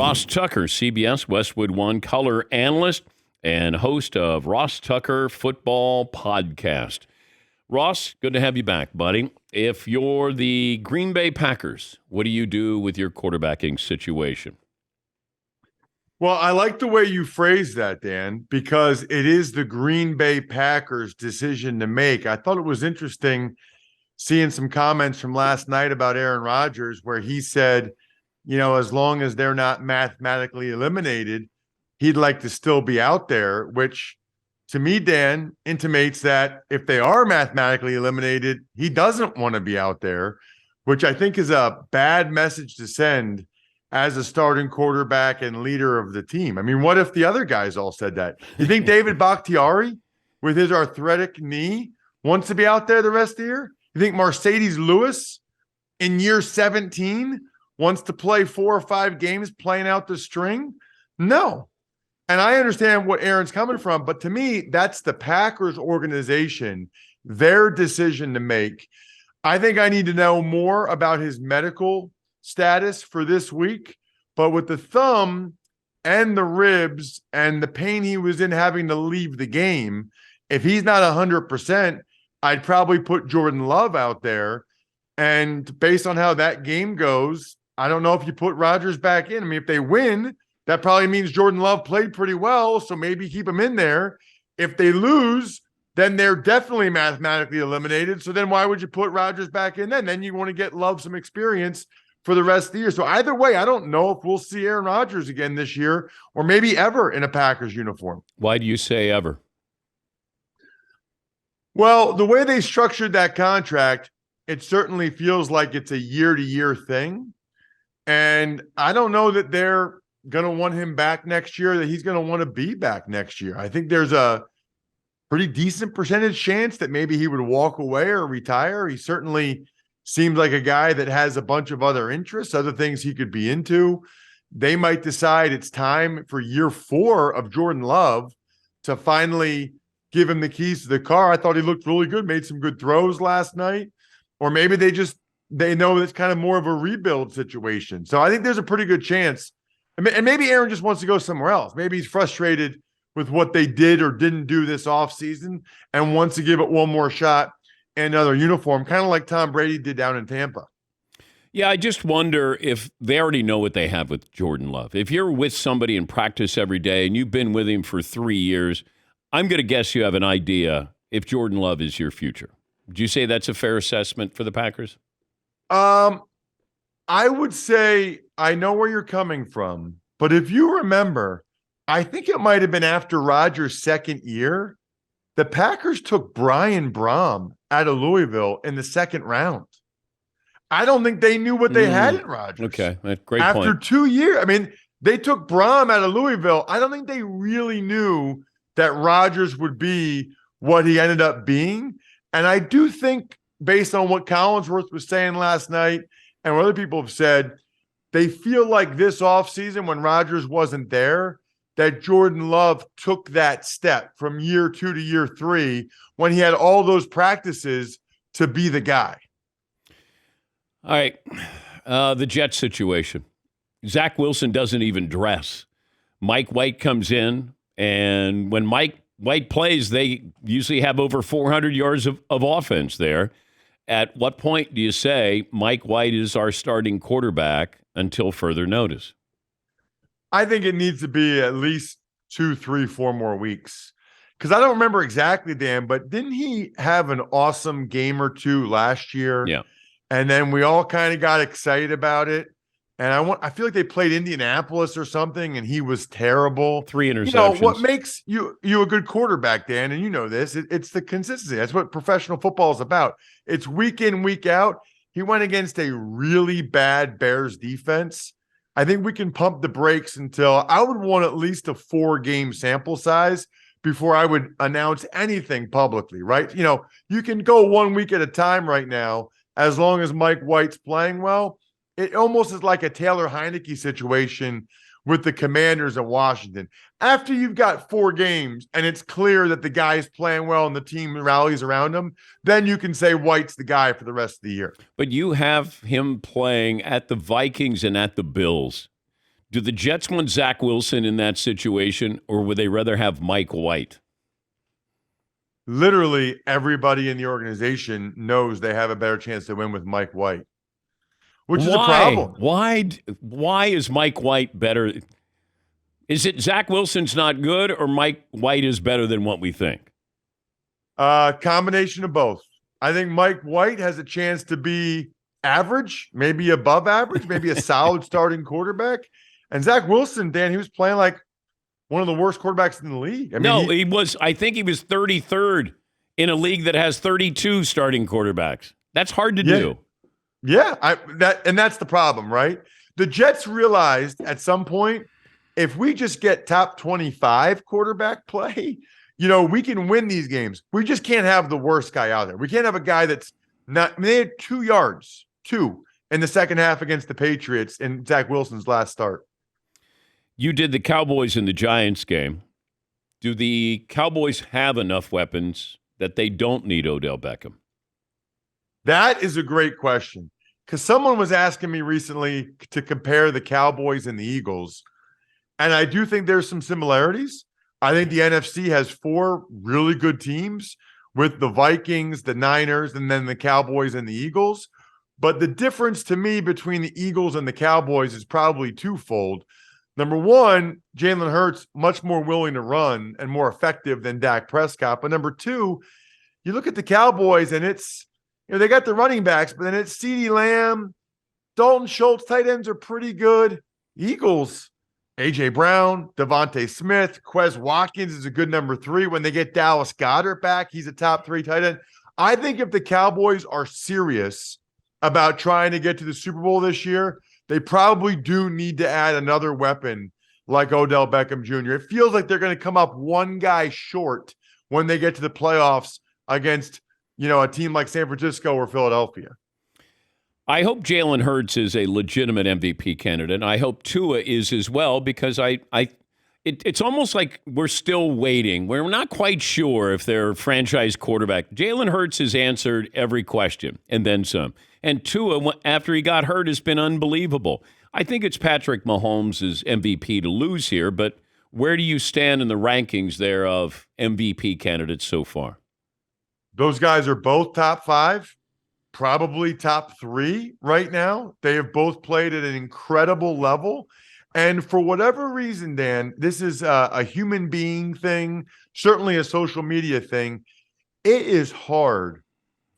Ross Tucker, CBS Westwood One color analyst and host of Ross Tucker Football Podcast. Ross, good to have you back, buddy. If you're the Green Bay Packers, what do you do with your quarterbacking situation? Well, I like the way you phrase that, Dan, because it is the Green Bay Packers' decision to make. I thought it was interesting seeing some comments from last night about Aaron Rodgers where he said, as long as they're not mathematically eliminated, he'd like to still be out there, which to me, Dan, intimates that if they are mathematically eliminated, he doesn't want to be out there, which I think is a bad message to send as a starting quarterback and leader of the team. I mean, what if the other guys all said that? You think David Bakhtiari, with his arthritic knee, wants to be out there the rest of the year? You think Mercedes Lewis in year 17 wants to play 4 or 5 games playing out the string? No. And I understand what Aaron's coming from, but to me, that's the Packers organization, their decision to make. I think I need to know more about his medical status for this week, but with the thumb and the ribs and the pain he was in having to leave the game, if he's not 100%, I'd probably put Jordan Love out there. And based on how that game goes, I don't know if you put Rodgers back in. I mean, if they win, that probably means Jordan Love played pretty well, so maybe keep him in there. If they lose, then they're definitely mathematically eliminated. So then why would you put Rodgers back in then? Then you want to get Love some experience for the rest of the year. So either way, I don't know if we'll see Aaron Rodgers again this year or maybe ever in a Packers uniform. Why do you say ever? Well, the way they structured that contract, it certainly feels like it's a year-to-year thing. And I don't know that they're going to want him back next year, that he's going to want to be back next year. I think there's a pretty decent percentage chance that maybe he would walk away or retire. He certainly seems like a guy that has a bunch of other interests, other things he could be into. They might decide it's time for year 4 of Jordan Love to finally give him the keys to the car. I thought he looked really good, made some good throws last night. Or maybe they know it's kind of more of a rebuild situation. So I think there's a pretty good chance. And maybe Aaron just wants to go somewhere else. Maybe he's frustrated with what they did or didn't do this offseason and wants to give it one more shot and another uniform, kind of like Tom Brady did down in Tampa. Yeah, I just wonder if they already know what they have with Jordan Love. If you're with somebody in practice every day and you've been with him for 3 years, I'm going to guess you have an idea if Jordan Love is your future. Would you say that's a fair assessment for the Packers? I would say I know where you're coming from, but if you remember, I think it might have been after Rodgers' second year, the Packers took Brian Brom out of Louisville in the second round. I don't think they knew what they had in Rodgers. Okay, great after point. After 2 years, I mean, they took Brom out of Louisville. I don't think they really knew that Rodgers would be what he ended up being. And I do think, based on what Collinsworth was saying last night and what other people have said, they feel like this offseason when Rodgers wasn't there, that Jordan Love took that step from year 2 to year 3 when he had all those practices to be the guy. All right. The Jets situation. Zach Wilson doesn't even dress. Mike White comes in, and when Mike White plays, they usually have over 400 yards of offense there. At what point do you say Mike White is our starting quarterback until further notice? I think it needs to be at least 2, 3, 4 more weeks. Because I don't remember exactly, Dan, but didn't he have an awesome game or two last year? Yeah. And then we all kind of got excited about it. And I feel like they played Indianapolis or something, and he was terrible. 3 interceptions. What makes you a good quarterback, Dan, and you know this, it's the consistency. That's what professional football is about. It's week in, week out. He went against a really bad Bears defense. I think we can pump the brakes until I would want at least a 4-game sample size before I would announce anything publicly, right? You can go 1 week at a time right now as long as Mike White's playing well. It almost is like a Taylor Heineke situation with the Commanders in Washington. After you've got 4 games and it's clear that the guy is playing well and the team rallies around him, then you can say White's the guy for the rest of the year. But you have him playing at the Vikings and at the Bills. Do the Jets want Zach Wilson in that situation, or would they rather have Mike White? Literally everybody in the organization knows they have a better chance to win with Mike White, which is a problem. Why is Mike White better? Is it Zach Wilson's not good, or Mike White is better than what we think? Combination of both. I think Mike White has a chance to be average, maybe above average, maybe a solid starting quarterback. And Zach Wilson, Dan, he was playing like one of the worst quarterbacks in the league. He was. I think he was 33rd in a league that has 32 starting quarterbacks. That's hard to do. Yeah, that's the problem, right? The Jets realized at some point, if we just get top 25 quarterback play, we can win these games. We just can't have the worst guy out there. We can't have a guy that's not. They had 2 yards, in the second half against the Patriots in Zach Wilson's last start. You did the Cowboys and the Giants game. Do the Cowboys have enough weapons that they don't need Odell Beckham? That is a great question, because someone was asking me recently to compare the Cowboys and the Eagles, and I do think there's some similarities. I think the NFC has 4 really good teams with the Vikings, the Niners, and then the Cowboys and the Eagles. But the difference to me between the Eagles and the Cowboys is probably twofold. Number one, Jalen Hurts much more willing to run and more effective than Dak Prescott. But number two, you look at the Cowboys and it's, they got the running backs, but then it's CeeDee Lamb, Dalton Schultz, tight ends are pretty good. Eagles, A.J. Brown, Devontae Smith, Quez Watkins is a good number 3. When they get Dallas Goedert back, he's a top 3 tight end. I think if the Cowboys are serious about trying to get to the Super Bowl this year, they probably do need to add another weapon like Odell Beckham Jr. It feels like they're going to come up one guy short when they get to the playoffs against, a team like San Francisco or Philadelphia. I hope Jalen Hurts is a legitimate MVP candidate, and I hope Tua is as well, because it's almost like we're still waiting. We're not quite sure if they're franchise quarterback. Jalen Hurts has answered every question and then some. And Tua, after he got hurt, has been unbelievable. I think it's Patrick Mahomes' MVP to lose here, but where do you stand in the rankings there of MVP candidates so far? Those guys are both top 5, probably top 3 right now. They have both played at an incredible level. And for whatever reason, Dan, this is a human being thing, certainly a social media thing. It is hard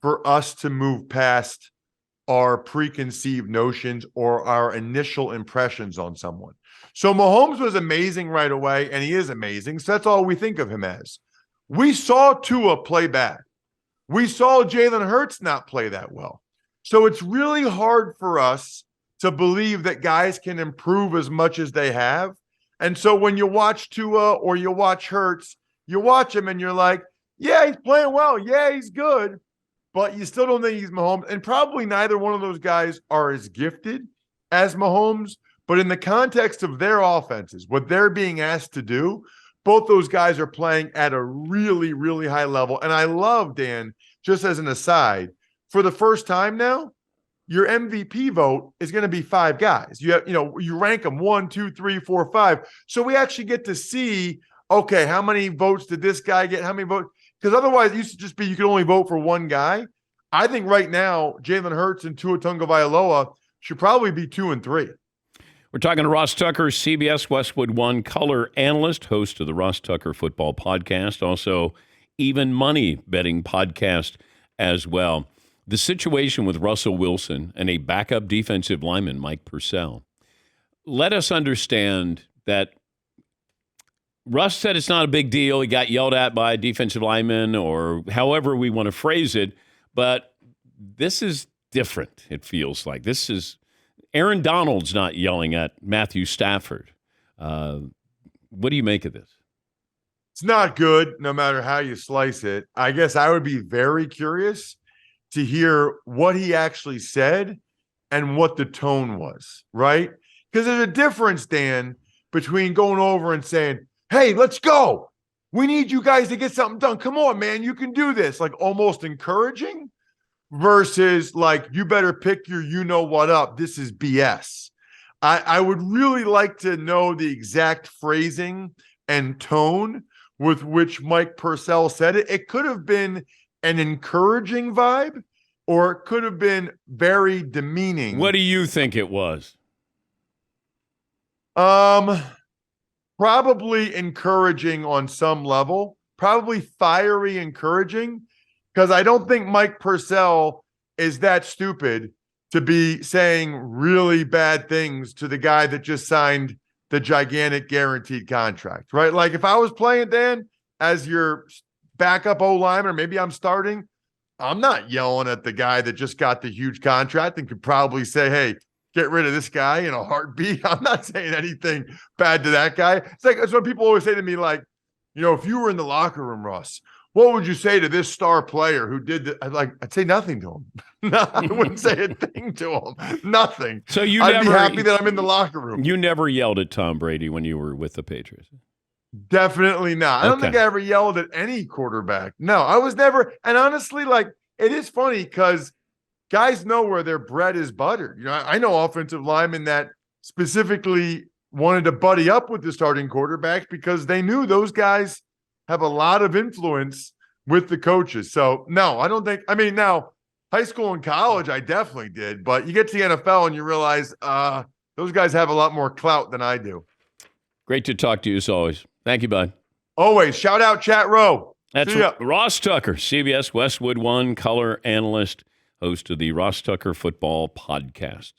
for us to move past our preconceived notions or our initial impressions on someone. So Mahomes was amazing right away, and he is amazing. So that's all we think of him as. We saw Tua play bad. We saw Jalen Hurts not play that well. So it's really hard for us to believe that guys can improve as much as they have. And so when you watch Tua or you watch Hurts, you watch him and you're like, yeah, he's playing well. Yeah, he's good. But you still don't think he's Mahomes. And probably neither one of those guys are as gifted as Mahomes. But in the context of their offenses, what they're being asked to do, both those guys are playing at a really, really high level. And I love, Dan, just as an aside, for the first time now, your MVP vote is going to be 5 guys. You rank them 1, 2, 3, 4, 5. So we actually get to see, okay, how many votes did this guy get? How many votes? Because otherwise it used to just be you could only vote for one guy. I think right now, Jalen Hurts and Tua Tagovailoa should probably be 2 and 3. We're talking to Ross Tucker, CBS Westwood One color analyst, host of the Ross Tucker Football Podcast, also Even Money betting podcast as well. The situation with Russell Wilson and a backup defensive lineman, Mike Purcell. Let us understand that Russ said it's not a big deal. He got yelled at by a defensive lineman, or however we want to phrase it. But this is different, it feels like. This is Aaron Donald's not yelling at Matthew Stafford. What do you make of this? It's not good, no matter how you slice it. I guess I would be very curious to hear what he actually said and what the tone was, right? Because there's a difference, Dan, between going over and saying, hey, let's go. We need you guys to get something done. Come on, man, you can do this. Like almost encouraging versus like, you better pick your you-know-what up. This is BS. I would really like to know the exact phrasing and tone with which Mike Purcell said it. It could have been an encouraging vibe, or it could have been very demeaning. What do you think it was? Probably encouraging on some level, probably fiery encouraging, because I don't think Mike Purcell is that stupid to be saying really bad things to the guy that just signed the gigantic guaranteed contract, right? Like if I was playing, Dan, as your backup O-lineman, or maybe I'm starting, I'm not yelling at the guy that just got the huge contract and could probably say, hey, get rid of this guy in a heartbeat. I'm not saying anything bad to that guy. It's when people always say to me, like, if you were in the locker room, Russ, what would you say to this star player who did that? I'd say nothing to him. No, I wouldn't say a thing to him. Nothing. So I'd be happy that I'm in the locker room. You never yelled at Tom Brady when you were with the Patriots? Definitely not. I don't think I ever yelled at any quarterback. No, I was never. And honestly, like, it is funny because guys know where their bread is buttered. I know offensive linemen that specifically wanted to buddy up with the starting quarterbacks because they knew those guys have a lot of influence with the coaches. So, no, I don't think – now, high school and college, I definitely did. But you get to the NFL and you realize those guys have a lot more clout than I do. Great to talk to you as always. Thank you, bud. Always. Shout out Chat Row. That's Ross Tucker, CBS Westwood One color analyst, host of the Ross Tucker Football Podcast.